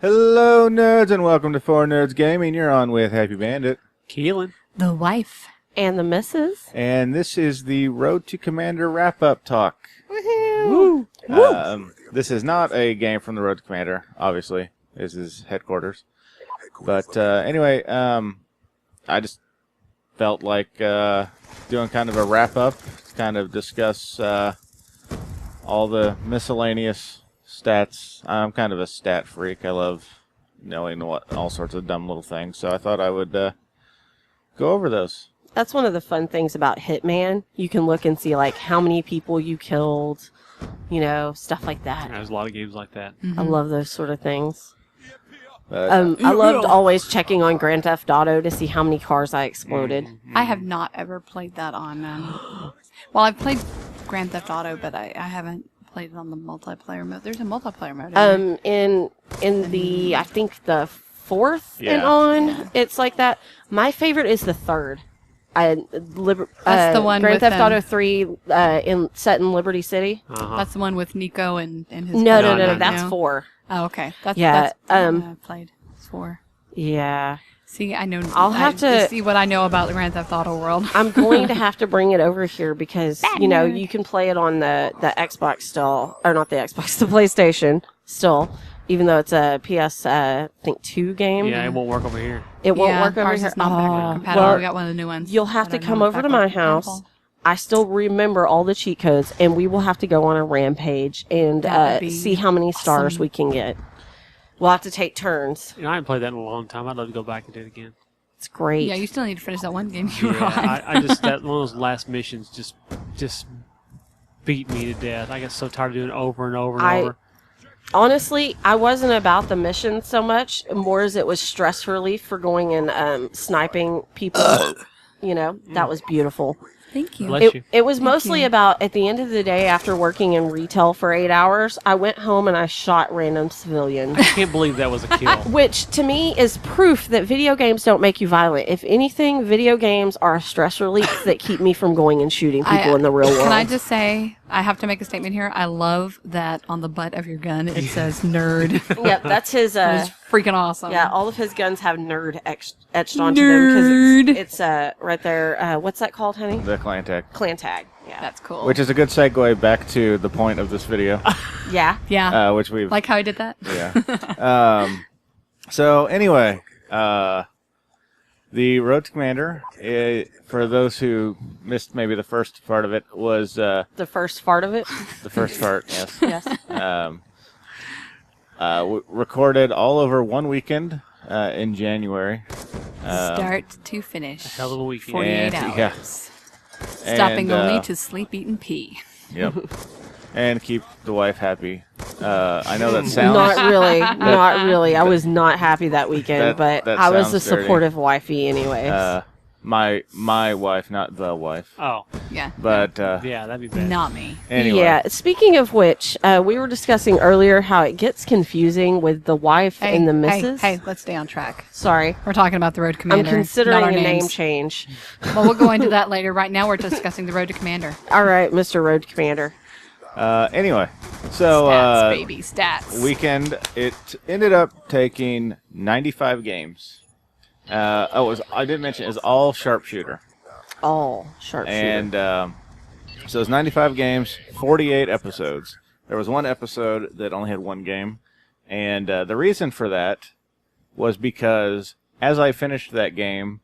Hello, nerds, and welcome to 4 Nerds Gaming. You're on with Happy Bandit, Keelan, the wife, and the missus. And this is the Road to Commander wrap-up talk. Woohoo! This is not a game from the Road to Commander, obviously. This is headquarters. But anyway, I just felt like doing kind of a wrap-up to kind of discuss all the miscellaneous stats. I'm kind of a stat freak. I love knowing all sorts of dumb little things. So I thought I would go over those. That's one of the fun things about Hitman. You can look and see like how many people you killed, you know, stuff like that. There's a lot of games like that. Mm-hmm. I love those sort of things. But, I loved always checking on Grand Theft Auto to see how many cars I exploded. I have not ever played that on. Well, I've played Grand Theft Auto, but I haven't played it on the multiplayer mode. There's a multiplayer mode. In the I think the fourth and on, it's like that. My favorite is the third. That's the one Grand with Theft Auto 3 set in Liberty City. That's the one with Nico and his. No. That's 4. Oh, okay. That's yeah. That's the one I played. It's 4. Yeah. See, I know. I'll have to see what I know about the Grand Theft Auto world. I'm going to have to bring it over here because you know you can play it on the Xbox still, or not the Xbox, the PlayStation still, even though it's a PS I think 2 game. Yeah, it won't work over here. It won't work over ours here. is not back compatible. Well, we got one of the new ones. You'll have to come over to my house. I still remember all the cheat codes, and we will have to go on a rampage and see how many stars we can get. We'll have to take turns. You know, I haven't played that in a long time. I'd love to go back and do it again. It's great. Yeah, you still need to finish that one game you were on. I just that one of those last missions just beat me to death. I got so tired of doing it over and over and over. Honestly, I wasn't about the mission so much, more as it was stress relief for going and sniping people. You know, that was beautiful. Thank you. It was mostly about, at the end of the day, after working in retail for 8 hours, I went home and I shot random civilians. I can't believe that was a kill. Which, to me, is proof that video games don't make you violent. If anything, video games are a stress relief that keep me from going and shooting people in the real world. Can I just say, I have to make a statement here. I love that on the butt of your gun it says nerd. Yep, that's his... It's freaking awesome. Yeah, all of his guns have nerd etched onto them because it's right there. What's that called, honey? The clan tag. Clan tag. Yeah, that's cool. Which is a good segue back to the point of this video. Yeah. Which we've like how I did that. Yeah. So anyway, the Road to Commander. For those who missed maybe the first part of it was the first fart of it. The first part, yes. Yes. Recorded all over one weekend in January. Start to finish. A hell of a weekend. 48 hours. Yeah. Stopping only to sleep, eat, and pee. Yep. And keep the wife happy. I know that sounds... Not really. Not really. I was not happy that weekend, but I was a supportive wifey anyway. My wife, not the wife. Oh. Yeah. But... yeah, that'd be bad. Not me. Anyway. Yeah. Speaking of which, we were discussing earlier how it gets confusing with the wife and the missus. Hey, let's stay on track. Sorry. We're talking about the Road to Commander. I'm considering not our a names. name change. Well, we'll go into that later. Right now, we're discussing the Road to Commander. All right, Mr. Road Commander. Anyway, so stats, baby, stats. Weekend, it ended up taking 95 games. I didn't mention it's all sharpshooter. All sharpshooter. And so it's 95 games, 48 episodes. There was one episode that only had one game, and the reason for that was because as I finished that game,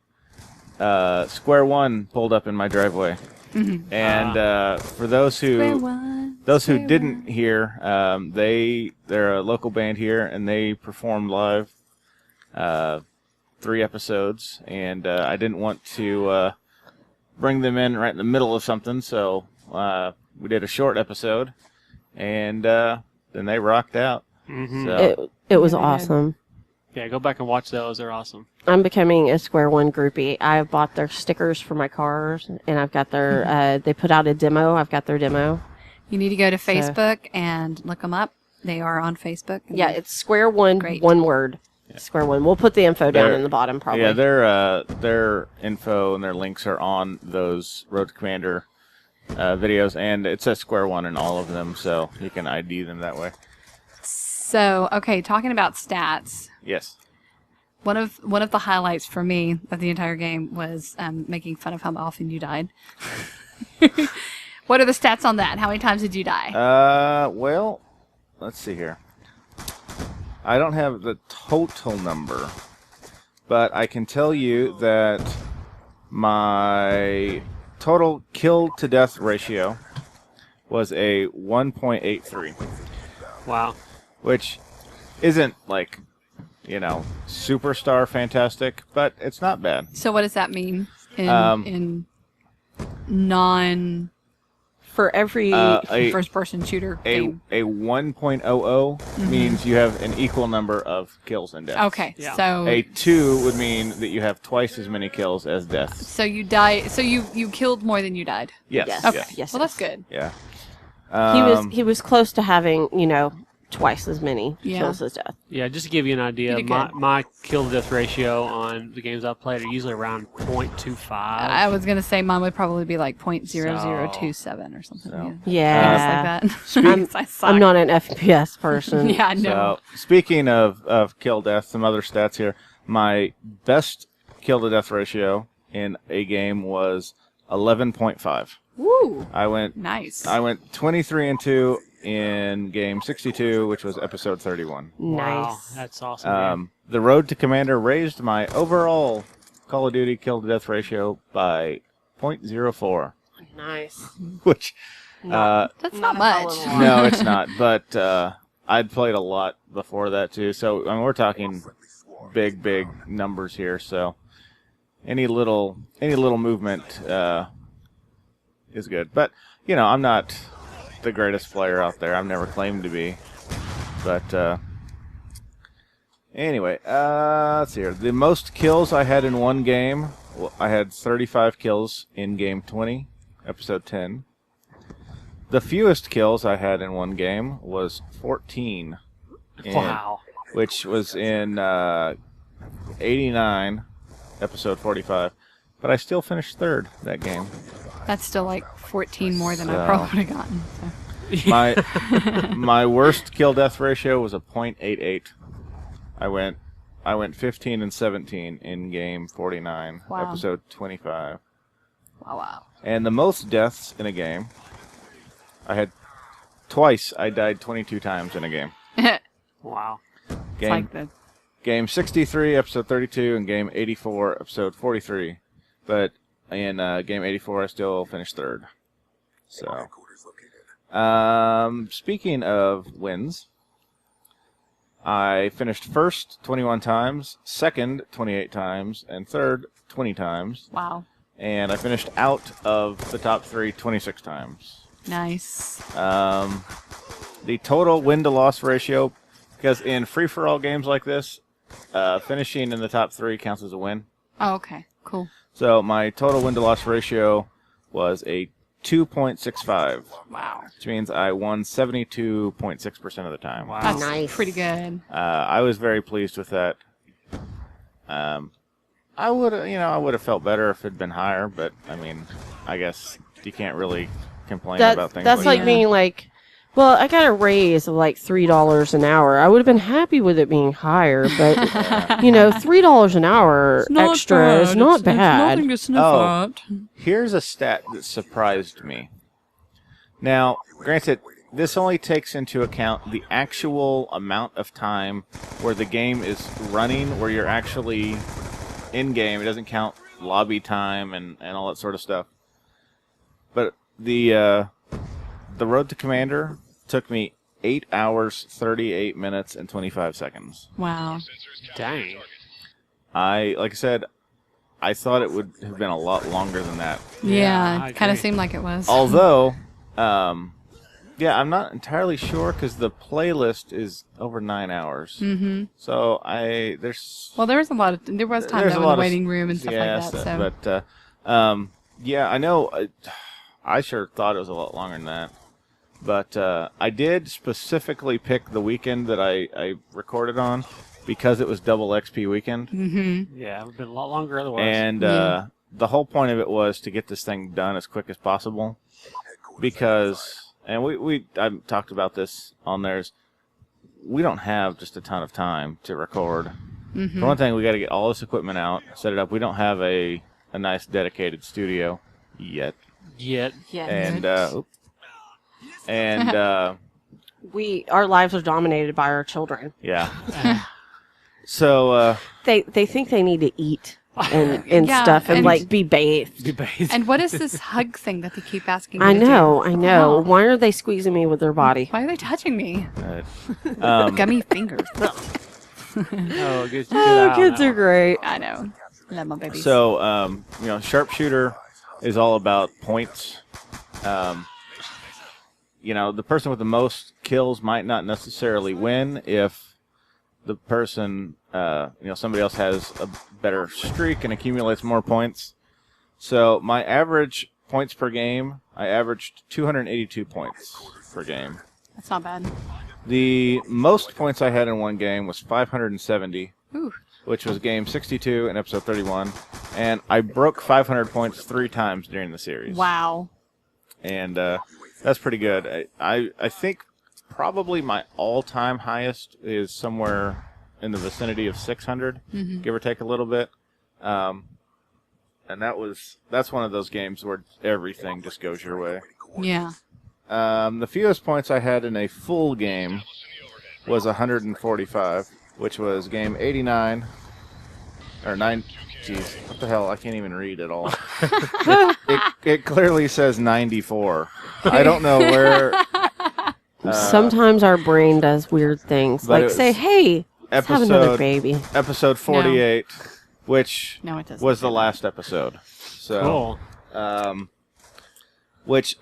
Square One pulled up in my driveway. Mm-hmm. And for those who didn't hear, they're a local band here, and they performed live 3 episodes, and I didn't want to bring them in right in the middle of something, so we did a short episode, and then they rocked out. Mm-hmm. So it was awesome. Yeah, go back and watch those. They're awesome. I'm becoming a Square One groupie. I've bought their stickers for my cars, and I've got their, they put out a demo. I've got their demo. You need to go to Facebook and look them up. They are on Facebook. Yeah, it's Square One, Great. one word. Yeah. Square One. We'll put the info down in the bottom, probably. Yeah, their info and their links are on those Road to Commander videos, and it says Square One in all of them, so you can ID them that way. So, okay, talking about stats, Yes. one of the highlights for me of the entire game was making fun of how often you died. What are the stats on that? How many times did you die? Well, let's see here. I don't have the total number, but I can tell you that my total kill to death ratio was a 1.83. Wow. Which isn't like, superstar fantastic, but it's not bad. So what does that mean in non For every first person shooter A game? 1.00 means you have an equal number of kills and deaths. Okay, Yeah. so A 2 would mean that you have twice as many kills as deaths. so you die. So you killed more than you died. Yes. Yes. Okay, Yes. Yes, well yes. that's good. Yeah. He was close to having, twice as many Yeah. kills as death. Yeah, just to give you an idea, You did my, good. my kill to death ratio on the games I've played are usually around 0.25. I was gonna say mine would probably be like 0.0027 or something. So- Yeah. Just like that. I suck. I'm not an FPS person. Yeah, I know. So, speaking of kill death, some other stats here. My best kill to death ratio in a game was 11.5. Woo! I went Nice. 23-2 in game 62, which was episode 31. Wow, Nice. that's awesome. The road to commander raised my overall Call of Duty kill to death ratio by 0.04, Nice. which That's not much. no, it's not. But I'd played a lot before that too, so I mean, we're talking big numbers here. So any little movement is good. But I'm not the greatest player out there. I've never claimed to be. But anyway, let's see here. The most kills I had in one game, I had 35 kills in game 20, episode 10. The fewest kills I had in one game was 14. Wow. Which was in 89, episode 45. But I still finished third that game. That's still like 14 more than I So- probably would have gotten. So. My worst kill death ratio was a 0.88. I went 15 and 17 in game 49, Wow. episode 25. Wow. And the most deaths in a game, I had twice. I died 22 times in a game. Wow. It's Game like the game 63, episode 32, and game 84, episode 43. But in game 84, I still finished third. So, speaking of wins, I finished first 21 times, second 28 times, and third 20 times. wow. And I finished out of the top 3 26 times. Nice. The total win to loss ratio, because in free-for-all games like this, finishing in the top 3 counts as a win. Oh, okay. Cool. So my total win to loss ratio was a 2.65, Wow. which means I won 72.6% of the time. Wow. That's Nice. pretty good. I was very pleased with that. I would have felt better if it had been higher, but I mean, I guess you can't really complain about things. That's like that. being like, well, I got a raise of like $3 an hour. I would have been happy with it being higher, but $3 an hour extra is not bad. to sniff Oh. at. Here's a stat that surprised me. Now, granted, this only takes into account the actual amount of time where the game is running, where you're actually in-game. It doesn't count lobby time and all that sort of stuff. But the Road to Commander took me 8 hours, 38 minutes, and 25 seconds. Wow. Dang. Like I said, I thought it would have been a lot longer than that. Yeah, I it kind of agree. seemed like it was. Although, yeah, I'm not entirely sure because the playlist is over 9 hours. Mm-hmm. So there's Well, there was time there's a though in lot the of waiting room and stuff yeah, like that. stuff, So but yeah, I know. I sure thought it was a lot longer than that. But I did specifically pick the weekend that I recorded on because it was double XP weekend. mm-hmm. Yeah, it would have been a lot longer otherwise. And Yeah. the whole point of it was to get this thing done as quick as possible. Because, and I've talked about this on theirs, we don't have just a ton of time to record. Mm-hmm. For one thing, we got to get all this equipment out, set it up. We don't have a nice dedicated studio yet. Yet. And our lives are dominated by our children. yeah. So They think they need to eat and Yeah, stuff and and- like be bathed. Debate. And what is this hug thing that they keep asking me I to do? know. Oh. Why are they squeezing me with their body? Why are they touching me? um, Gummy fingers. Oh, good. Kids are great. I know. Love my babies. so sharpshooter is all about points. The person with the most kills might not necessarily win if the person, somebody else has a better streak and accumulates more points. So my average points per game, I averaged 282 points per game. That's not bad. The most points I had in one game was 570, Ooh. which was game 62 and episode 31. And I broke 500 points 3 times during the series. Wow. And that's pretty good. I think probably my all-time highest is somewhere in the vicinity of 600, give or take a little bit. And that's one of those games where everything just goes your way. Yeah. The fewest points I had in a full game was 145, which was game 89 or 9. Jeez, what the hell? I can't even read at all. It clearly says 94. I don't know where. Sometimes our brain does weird things, but like say, "Hey, let's have another baby." Episode 48, which No, it doesn't. was the last episode. So, Cool.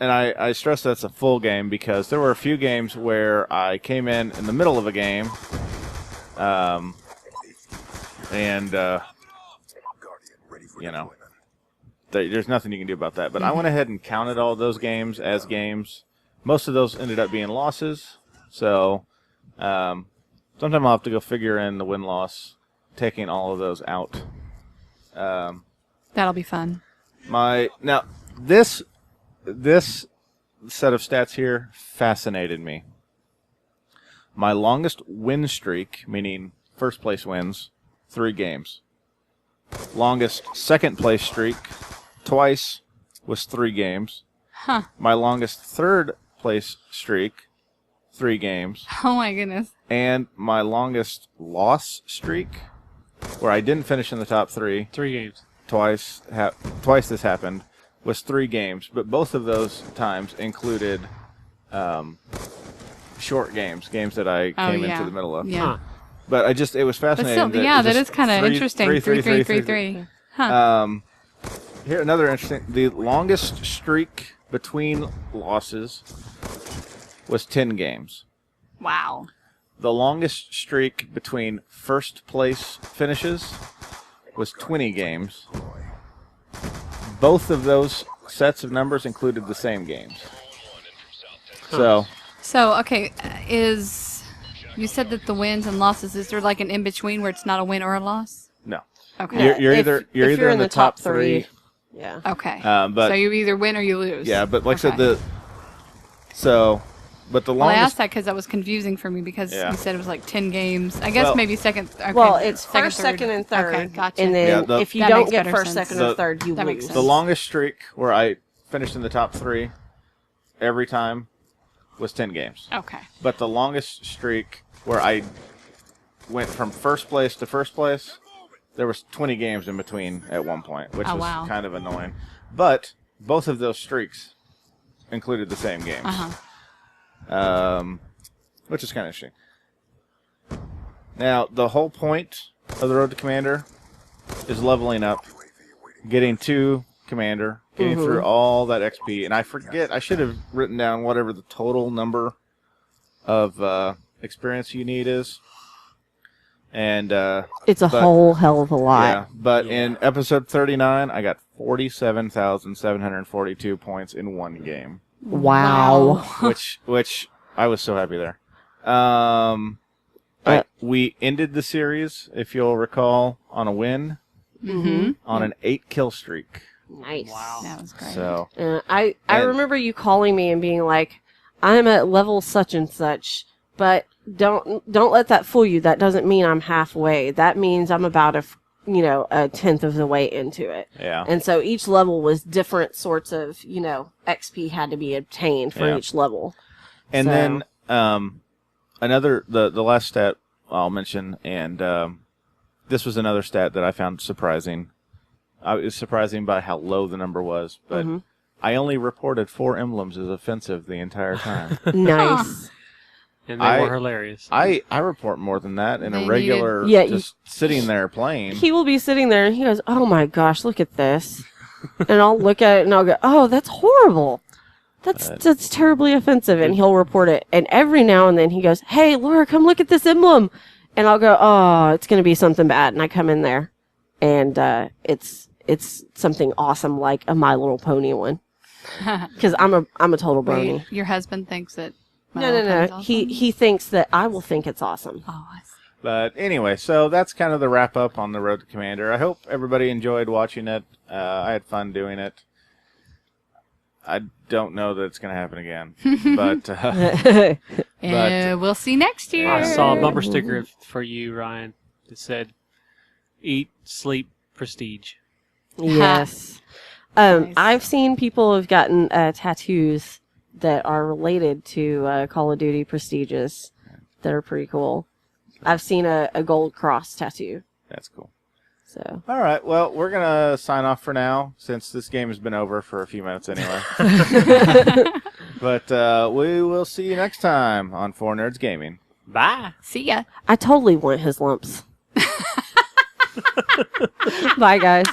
and I stress that's a full game because there were a few games where I came in the middle of a game, there's nothing you can do about that. But I went ahead and counted all those games as games. Most of those ended up being losses. So sometime I'll have to go figure in the win-loss, taking all of those out. That'll be fun. Now this set of stats here fascinated me. My longest win streak, meaning first place wins, 3 games. Longest second place streak, twice, was 3 games. Huh. My longest third place streak, 3 games. Oh my goodness. And my longest loss streak, where I didn't finish in the top 3, 3 games. twice this happened, was 3 games. But both of those times included short games that I came into the middle of. Yeah. Huh. But it was But fascinating. still, that is kind of interesting. 3. Huh. Here, another interesting. The longest streak between losses was 10 games. Wow. The longest streak between first place finishes was 20 games. Both of those sets of numbers included the same games. So, okay, you said that the wins and losses, is there like an in-between where it's not a win or a loss? No. Okay. You're If either in the top 3. Yeah. Okay. But so you either win or you lose. yeah, but like I Okay. said, but the Well, I longest. asked that because that was confusing for me because Yeah. you said it was like 10 games. I guess Well- maybe second. Okay. Well, it's first, third. second, and third. Okay, gotcha. And then Yeah, if you That don't makes get better first, sense. second, or The- third, you that makes lose. sense. The longest streak where I finished in the top 3 every time was 10 games. Okay. But the longest streak where I went from first place to first place, there was 20 games in between at one point, which Oh, was wow. kind of annoying. But both of those streaks included the same games, which is kind of interesting. Now, the whole point of the Road to Commander is leveling up, getting to Commander, getting through all that XP. And I forget, I should have written down whatever the total number of experience you need is. And It's a whole hell of a lot. yeah, but in episode 39, I got 47,742 points in one game, Wow. which I was so happy there. We ended the series, if you'll recall, on a win, on an 8-kill streak. Nice. Wow. That was great. So I And- remember you calling me and being like, I'm at level such and such, but don't let that fool you. That doesn't mean I'm halfway. That means I'm about a tenth of the way into it. Yeah. And so each level was different sorts of, XP had to be obtained for each level. And then another the last stat I'll mention, and this was another stat that I found surprising. It was surprising by how low the number was, but I only reported 4 emblems as offensive the entire time. Nice. And they were hilarious. I report more than that in They a regular, just sitting there playing. He will be sitting there and he goes, "Oh my gosh, look at this." And I'll look at it and I'll go, "Oh, that's horrible. That's terribly offensive." And he'll report it. And every now and then he goes, "Hey, Laura, come look at this emblem." And I'll go, "Oh, it's going to be something bad." And I come in there and it's something awesome like a My Little Pony one. Because I'm a total brony. Wait, your husband thinks that. No. Awesome? He thinks that I will think it's awesome. Oh, I see. But anyway, so that's kind of the wrap up on the Road to Commander. I hope everybody enjoyed watching it. I had fun doing it. I don't know that it's going to happen again, but We'll see next year. I saw a bumper sticker for you, Ryan, that said, "Eat, sleep, prestige." Yes. Nice. I've seen people have gotten tattoos that are related to Call of Duty prestiges that are pretty cool. I've seen a gold cross tattoo. that's cool. So All right, well, we're going to sign off for now since this game has been over for a few minutes anyway. But we will see you next time on 4 Nerds Gaming. Bye. See ya. I totally want his lumps. Bye, guys.